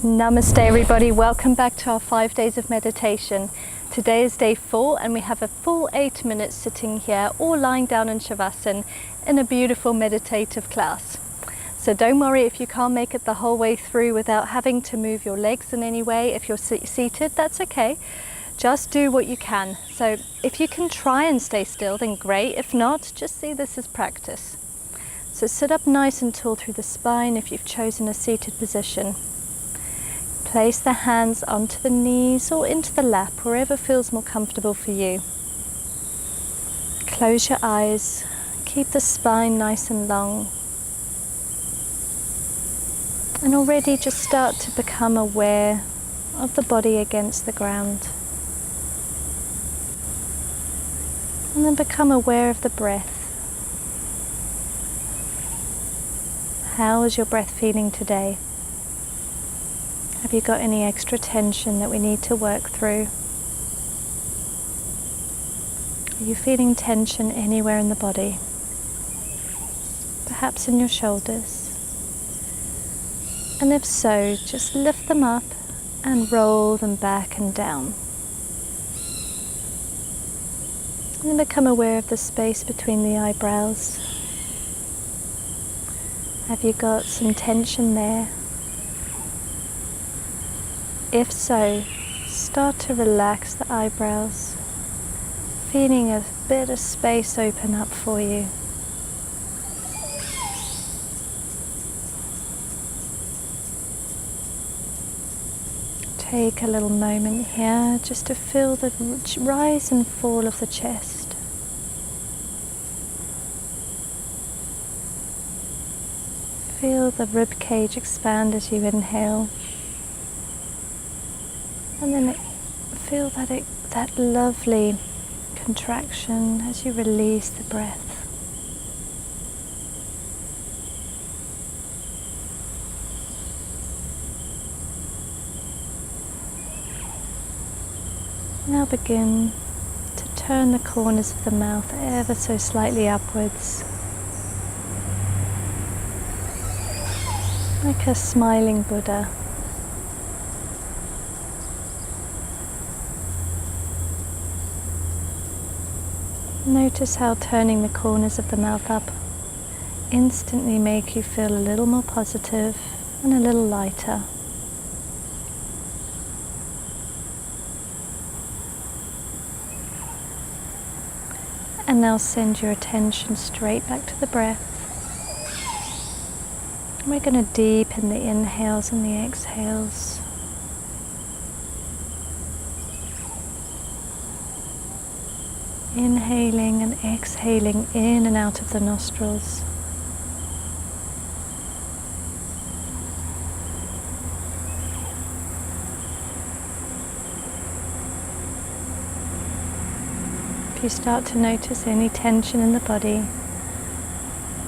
Namaste everybody, welcome back to our 5 days of meditation. Today is day 4 and we have a full 8 minutes sitting here or lying down in Shavasana in a beautiful meditative class. So don't worry if you can't make it the whole way through without having to move your legs in any way. If you're seated, that's okay. Just do what you can. So if you can try and stay still, then great. If not, just see this as practice. So sit up nice and tall through the spine if you've chosen a seated position. Place the hands onto the knees or into the lap, wherever feels more comfortable for you. Close your eyes, keep the spine nice and long. And already just start to become aware of the body against the ground. And then become aware of the breath. How is your breath feeling today? Have you got any extra tension that we need to work through? Are you feeling tension anywhere in the body? Perhaps in your shoulders? And if so, just lift them up and roll them back and down. And then become aware of the space between the eyebrows. Have you got some tension there? If so, start to relax the eyebrows, feeling a bit of space open up for you. Take a little moment here just to feel the rise and fall of the chest. Feel the rib cage expand as you inhale. And then feel that lovely contraction as you release the breath. Now begin to turn the corners of the mouth ever so slightly upwards, like a smiling Buddha. Notice how turning the corners of the mouth up instantly make you feel a little more positive and a little lighter. And now send your attention straight back to the breath. We're going to deepen the inhales and the exhales. Inhaling and exhaling in and out of the nostrils. If you start to notice any tension in the body,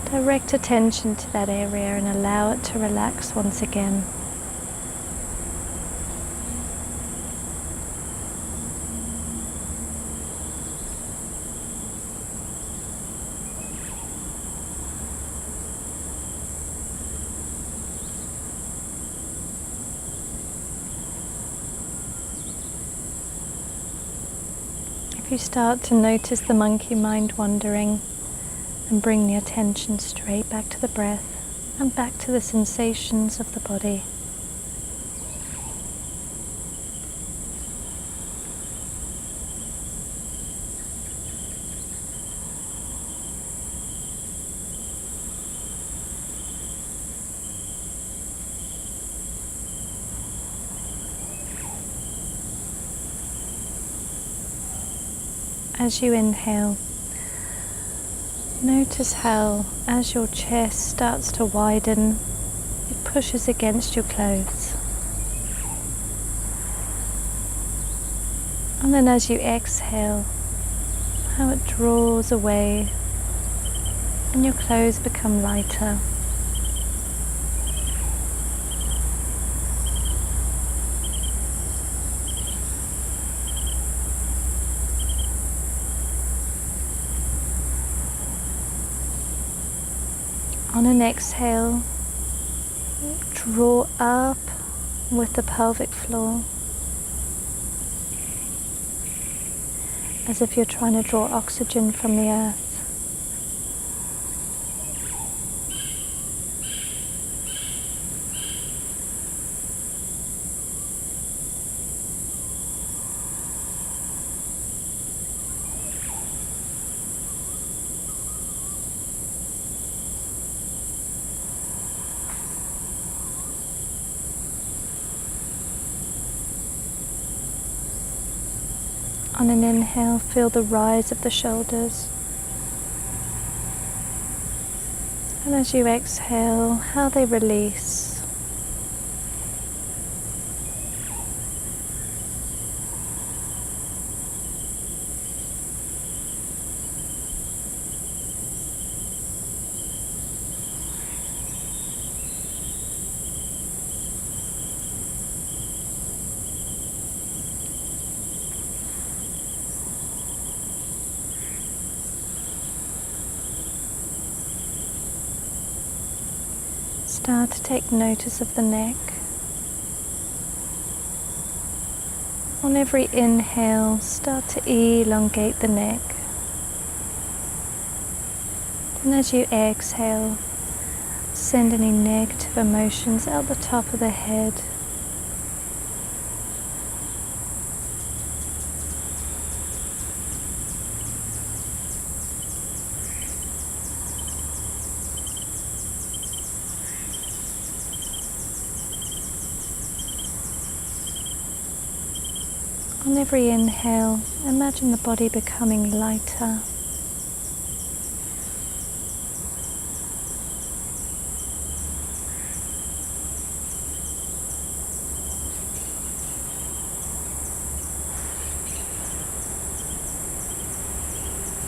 direct attention to that area and allow it to relax once again. If you start to notice the monkey mind wandering, and bring the attention straight back to the breath and back to the sensations of the body. As you inhale, notice how, as your chest starts to widen, it pushes against your clothes. And then as you exhale, how it draws away and your clothes become lighter. On an exhale, draw up with the pelvic floor, as if you're trying to draw oxygen from the earth. On an inhale, feel the rise of the shoulders. And as you exhale, how they release. Start to take notice of the neck. On every inhale, start to elongate the neck. And as you exhale, send any negative emotions out the top of the head. On every inhale, imagine the body becoming lighter.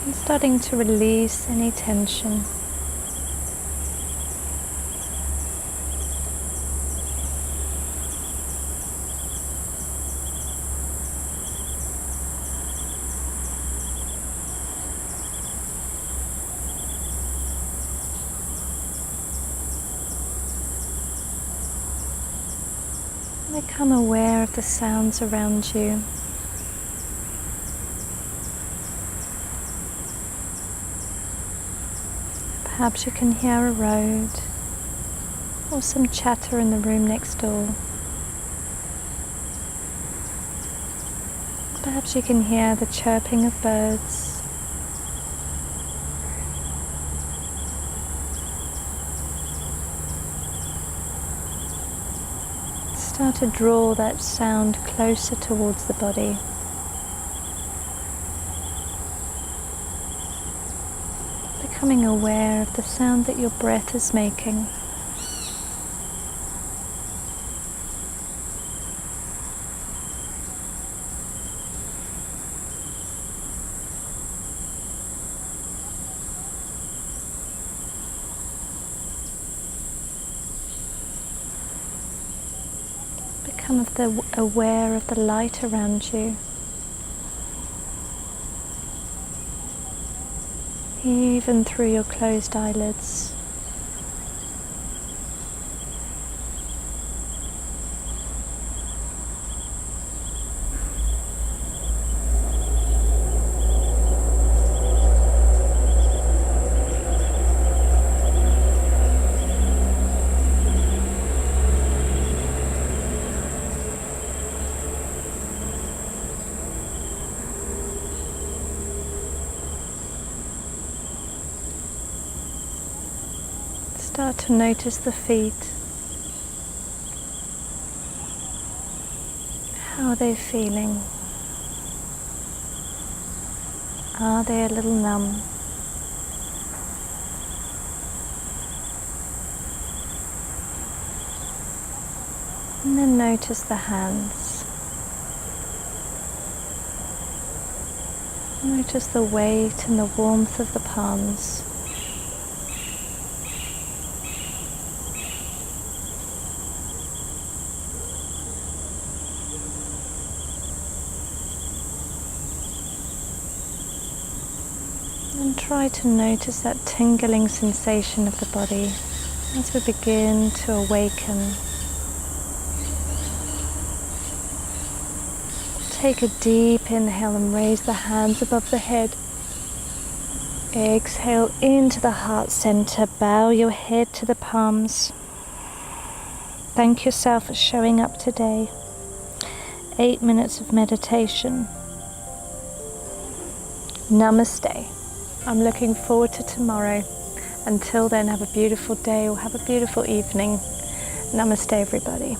And starting to release any tension. Become aware of the sounds around you. Perhaps you can hear a road or some chatter in the room next door. Perhaps you can hear the chirping of birds. Start to draw that sound closer towards the body. Becoming aware of the sound that your breath is making. Become aware of the light around you. Even through your closed eyelids. Start to notice the feet. How are they feeling? Are they a little numb? And then notice the hands. Notice the weight and the warmth of the palms. And try to notice that tingling sensation of the body as we begin to awaken. Take a deep inhale and raise the hands above the head. Exhale into the heart center. Bow your head to the palms. Thank yourself for showing up today. 8 minutes of meditation. Namaste. I'm looking forward to tomorrow. Until then, have a beautiful day or have a beautiful evening. Namaste, everybody.